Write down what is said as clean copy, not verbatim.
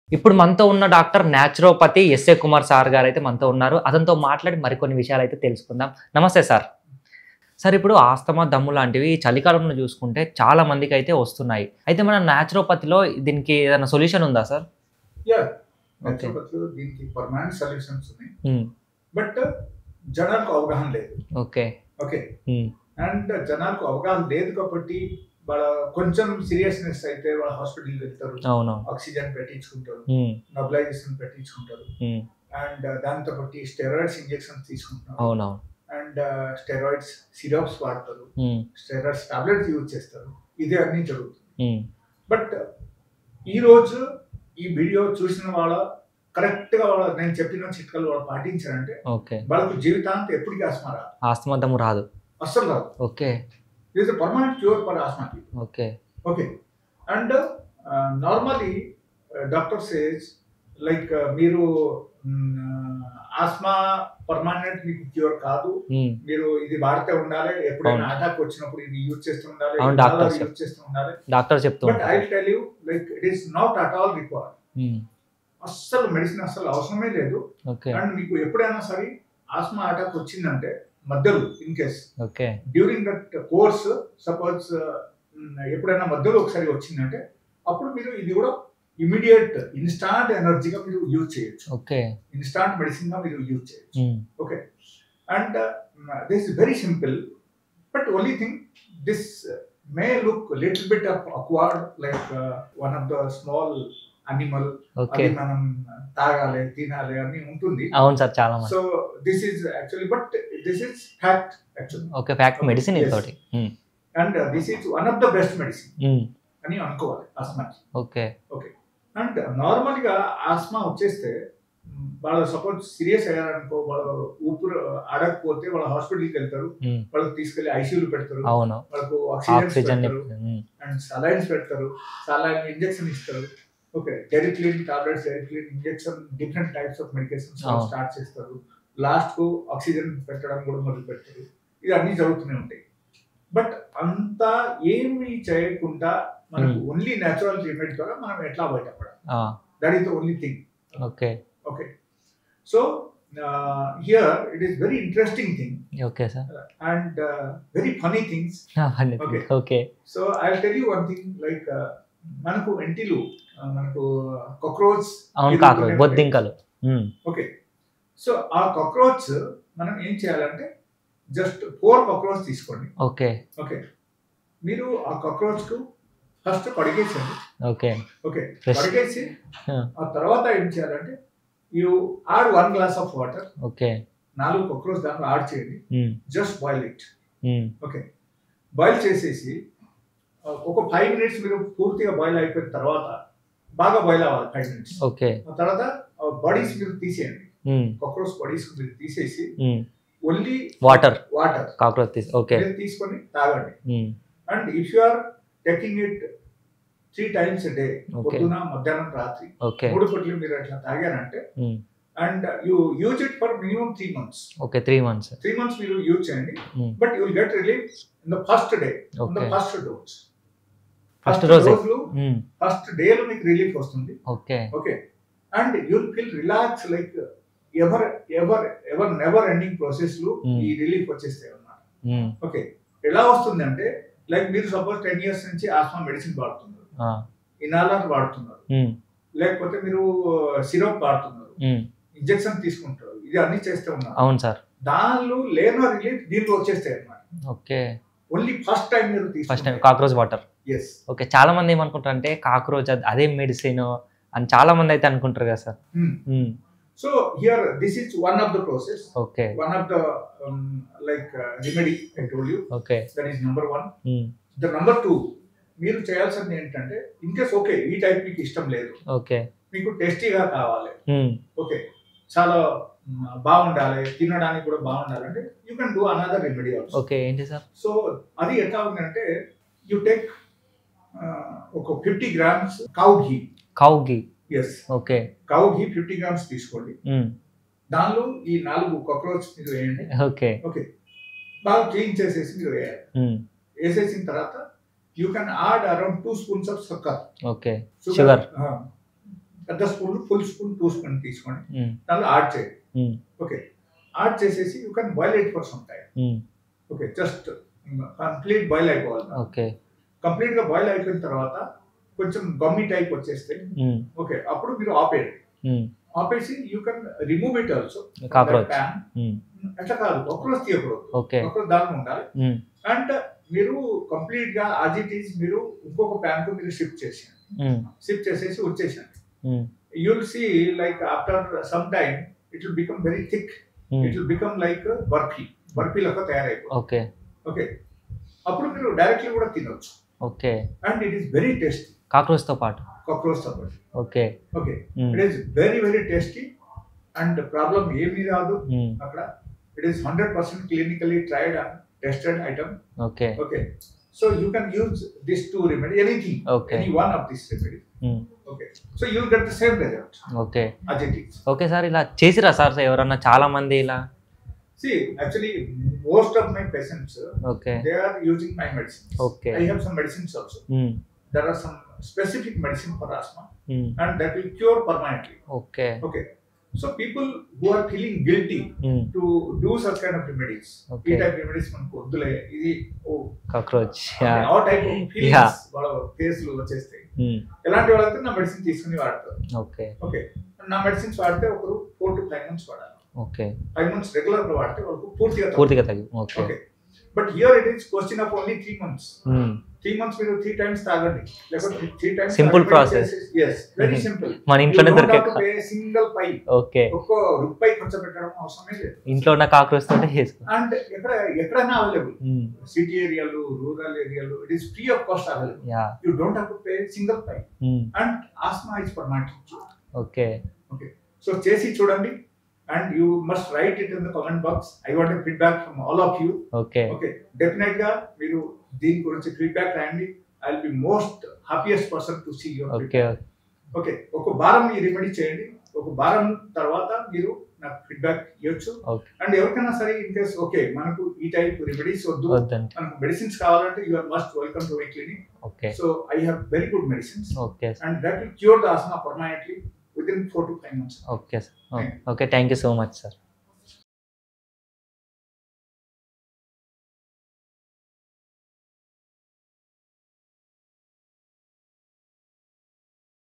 ఇప్పుడు మనతో ఉన్న doctor naturopathy S A Kumar sir గారైతే మనతో ఉన్నారు. అతనితో మాట్లాడి మరికొన్ని విషయాలైతే తెలుసుకుందాం. నమస్తే సార్. సార్ ఇప్పుడు ఆస్తమా, దమ్ము లాంటివి చలికాలంలో చూసుకుంటే చాలా మందికైతే వస్తున్నాయి. అయితే మన న్యాచురోపతిలో దీనికి ఏదైనా సొల్యూషన్ ఉందా సార్? యాహ్! ఓకే. నేచురోపతిలో దీనికి పర్మనెంట్ సొల్యూషన్స్ ఉన్నాయి. హ్మ్. బట్ జనాలకు అవగాహన లేదు. ఓకే. ఓకే. హ్మ్. అండ్ జనాలకు అవగాహన లేదు కాబట్టి వాళ్ళ కొంచెం సీరియస్‌నెస్ అయితే వాళ్ళ హాస్పిటల్‌కి వెళ్తారు. అవునవును. ఆక్సిజన్ పెట్టించుకుంటారు. హ్మ్. నెబులైజేషన్ పెట్టించుకుంటారు. హ్మ్. అండ్ దాంతో పాటు స్టెరాయిడ్స్ ఇంజెక్షన్స్ తీసుకుంటున్నారు. అవునవును. అండ్ స్టెరాయిడ్స్ సిరప్స్ వాడతారు. హ్మ్. స్టెరాయిడ్స్ టాబ్లెట్స్ యూజ్ చేస్తారు. ఇదే అన్నీ జరుగుతుంది. హ్మ్. బట్ ఈరోజు ఈ వీడియో చూసిన వాళ్ళ కరెక్ట్‌గా నేను చెప్పిన చిట్కాలు వాళ్ళు పాటించారంటే ఓకే. వాళ్ళకు జీవితాంతం ఎప్పటికీ ఆస్మా రాదు. ఆస్తమా, దమ్ము రాదు. అస్సలు రాదు. Okay. It is a permanent cure for asthma people. Okay. Okay. And normally doctor says like మీరు ఆస్మా పర్మనెంట్ మీకు క్యూర్ కాదు. హ్మ్. మీరు ఇది వాడుతూ ఉండాలి. ఎప్పుడైనా అవును. అటాక్ వచ్చినప్పుడు ఇది యూజ్ చేస్తూ ఉండాలి. అవును, డాక్టర్స్ యూజ్ చేస్తూ ఉండాలి. డాక్టర్ చెప్తూ బట్ ఐ ఉంటారు. Tell you like it is not at all required. హ్మ్. అస్సలు మెడిసిన్ అస్సలు అవసరమే లేదు. ఓకే. అండ్ మీకు ఎప్పుడైనా సరే ఆస్మా అటాక్ వచ్చిందంటే మధ్యలో in case okay. During that course suppose ఎప్పుడైనా మధ్యలో ఒకసారి వచ్చిందంటే అప్పుడు మీరు ఇది కూడా ఇమీడియట్ ఇన్స్టాంట్ ఎనర్జీగా మీరు యూజ్ చేయొచ్చు. ఓకే. ఇన్స్టాంట్ మెడిసిన్ గా మీరు యూజ్ చేయొచ్చు. హ్మ్. Okay. And this is very simple but only thing this may look little bit of awkward like one of the small animal. Okay. అది మనం తాగాలి తినాలి అని ఉంటుంది. అవును సార్, చాలా మంది. So this is actually but this is fact actually. Okay. Fact medicine Yes. ఇంకోటి. హ్మ్. And this is one of the best medicine హ్మ్. అని అనుకోవాలి ఆస్మాకి. ఓకే. ఓకే. అండ్ నార్మల్ గా ఆస్మా వచ్చేస్తే వాళ్ళు సపోజ్ సీరియస్ అయ్యారనుకో, వాళ్ళు ఊపిరి ఆడకపోతే వాళ్ళ హాస్పిటల్కి వెళ్తారు. హ్మ్. వాళ్ళకి తీసుకెళ్లి ఐసీయూలు పెడతారు. అవును. వాళ్ళకు ఆక్సిజన్ పెడతారు అండ్ సలైన్స్ పెడతారు. సలైన్ ఇంజెక్షన్ ఇస్తారు. ఓకే. డెరిక్లిన్ టాబ్లెట్స్, డెరిక్లిన్ injection, different types of medications అవును. స్టార్ట్ చేస్తారు. లాస్ట్ కు ఆక్సిజన్ పెట్టడం కూడా మొదలు పెడతారు. ఇది అన్ని జరుగుతూనే ఉంటాయి. బట్ అంతా ఏమి చేయకుండా మనకు ఓన్లీ న్యాచురల్ ట్రీట్మెంట్ ద్వారా మనం ఎట్లా బయటపడాలి, that is the only thing. Okay. Okay. So here it is very interesting thing okay sir. And very funny things. Okay. Okay. So I will tell you one thing like మనకు ఎంటిలు మనకు cockroach. అవును, cockroach, బొద్దింకలు. హ్మ్. Okay. So ఆ cockroach మనం ఏం చేయాలంటే జస్ట్ 4 కాక్రోచ్ తీసుకోండి. ఓకే. ఓకే. మీరు ఆ కాక్రోచ్ కు ఫస్ట్ కడిగేసండి. ఓకే. ఓకే. Fresh. కడిగేసి Huh. ఆ తర్వాత ఏం చేయాలంటే you add 1 glass of water. Okay. 4 cockroach దాంట్లో యాడ్ చేయండి. హ్మ్. Just boil it. హ్మ్. ఓకే. బాయిల్ చేసేసి ఒక 5 మినిట్స్ మీరు పూర్తిగా బాయిల్ అయిపోయిన తర్వాత బాగా బాయిల్ అవ్వాలి 5 మినిట్స్. ఓకే. ఆ తర్వాత బాడీస్ మీరు తీసేయండి. హ్మ్. కాక్రోచ్ బాడీస్ మీరు తీసేసి hmm. Only water water cockroach తీసి. ఓకే. మీరు తీసుకొని తాగండి. Hmm. And if you are taking it 3 times a day, Okay. పొద్దున మధ్యాహ్నం రాత్రి ఓకే. 3 పూటలు మీరు అట్లా తాగారంటే హ్మ్. And you use it for minimum 3 months. Okay. 3 months. 3 months మీరు యూజ్ చేయండి. హ్మ్. But you will get relief in the first day, on the okay. First dose. First రోజే. రోజులు ఫస్ట్ డేలో మీకు రిలీఫ్ వస్తుంది. Okay. Okay. And you will feel relax like ever ever ever never ending process లో ఈ relief వచ్చేస్తాయి అన్నమాట. హ్మ్. ఓకే. ఎలా వస్తుంది అంటే లైక్ మీరు సపోజ్ 10 ఇయర్స్ నుంచి ఆస్మా మెడిసిన్ వాడుతున్నారు, ఇనాలర్ వాడుతున్నారు, లేకపోతే మీరు సిరప్ వాడుతున్నారు, ఇంజెక్షన్ తీసుకుంటారు, ఇది అన్ని చేస్తూ ఉన్నారు. అవును సార్. దానిలో లేనో రిలీఫ్ దీంట్లో వచ్చేస్తాయి అన్నమాట. ఓకే. ఓన్లీ ఫస్ట్ టైం మీరు first time cockroach water. Yes. Okay. చాలా మంది ఏమనుకుంటారు అంటే కాక్రోచ్ అదే మెడిసిన్ అని చాలా మంది అయితే అనుకుంటారు కదా sir. So here this is one of the process, okay. One of the like remedy I told you. Okay. That is number 1. The number 2 మీరు చేయాల్సింది ఏంటంటే ఇన్ కేస్ ఓకే ఈ టైప్ మీకు ఇష్టం లేదు, ఓకే, మీకు టేస్టీగా కావాలి, ఓకే చాలా బాగుండాలి, తినడానికి కూడా బాగుండాలంటే you can do another remedy also. Okay. ఏంటి సార్? సో అది ఎట్లా ఉందంటే యూ టేక్ ఒక 50 grams కౌ ఘీ. కౌ ఘీ. ఎస్. ఓకే. కౌ ఘీ 50 grams తీసుకోండి. దానిలో ఈ 4 కాక్రోచ్ మీరు వేయండి. ఓకే. ఓకే. బాగా క్లీన్ చేసేసి మీరు వేయాలి. వేసేసిన తర్వాత you can add around 2 spoons of sucker. Okay. Sugar. పెద్ద స్పూన్, ఫుల్ స్పూన్, 2 స్పూన్ తీసుకోండి, దానిలో యాడ్ చేయండి. ఓకే, యాడ్ చేసేసి you can boil it for some time. Okay, just complete boil అయిపోవాలి. ఓకే, కంప్లీట్ గా బాయిల్ అయిపోయిన తర్వాత కొంచెం గమ్మి టైప్ వచ్చేస్తే ఓకే, అప్పుడు మీరు ఆపేయండి. ఆపేసి you can remove it also. Cockroach అట్లా కాదు, కాక్రోచ్ తీయకూడదు, కాక్రోచ్ దానిలో ఉండాలి. అండ్ మీరు కంప్లీట్ గా యాజ్ ఇట్ ఈస్ మీరు ఇంకొక ప్యాన్ కు మీరు షిఫ్ట్ చేసేసి వచ్చేసండి. You will see like after some time it will become very thick, it will become like barfi లాగా తయారైపోతుంది. ఓకే, ఓకే, అప్పుడు మీరు డైరెక్ట్లీ కూడా తినొచ్చు. Okay, and it is very tasty. Cockroach తో పాటు. Okay, okay, it is very very tasty and problem ఏమీ రాదు అక్కడ. It is 100% clinically tried and tested item. Okay, okay, so you can use this to remedy anything, any one of this remedy. Okay, so you will get the same result. Okay, as it is. Okay sir, ఇలా చేసిరా sir ఎవరన్నా చాలా మంది ఇలా? See, actually, most of my patients, okay, they are using my medicines. Okay, I have some medicines also. There are some specific medicine for asthma, and that will cure permanently. Okay, okay. So people who are feeling guilty to do such kind of remedies, okay, type remedies manku oddule idi cockroach, all type of feelings valla face lo vachestayi. elanti valante na medicine తీసుకుని వాడతారు. Okay, okay, నా medicines వాడితే ఒకరు 4 to 5 months వాడాలి. Okay, 5 months regular గా వాడితే వాళ్ళకు పూర్తిగా తగ్గి. Okay, but here it is question of only 3 months. 3 months మీరు 3 times తాగండి, లేకపోతే 3 times. Simple process. yes, very simple. మన ఇంట్లోనే దొరికే సింగిల్ పై. ఓకే, ఒక్క రూపాయి ఖర్చు పెట్టడం అవసరమే లేదు. ఇంట్లో ఉన్న కాక్రోచ్ తోనే చేసుకో. అండ్ ఎక్కడైనా అవైలబుల్, సిటీ ఏరియాలు, రూరల్ ఏరియాలు, it is free of cost available. You don't have to pay single pie. And asthma is permanent. Okay, okay, so చేసి చూడండి. And you must write it in the comment box. I want a feedback from all of you. Okay. Okay. Definitely ga meeru deen gurinchi feedback rayandi. I'll be most happiest person to see your feedback. Okay. Oka varam ee remedy cheyandi. Oka varam tarvata meeru నాకు feedback ఇవ్వచ్చు. And ఎవరికైనా సరే in case okay మనకు ఈ type remedies వద్దు, మనకు medicines కావాలంటే you are must welcome to my clinic. Okay, so I have very good medicines. Okay, and that will cure the asthma permanently within 4 to 5 months. Okay, sir. Okay, thank you so much, sir.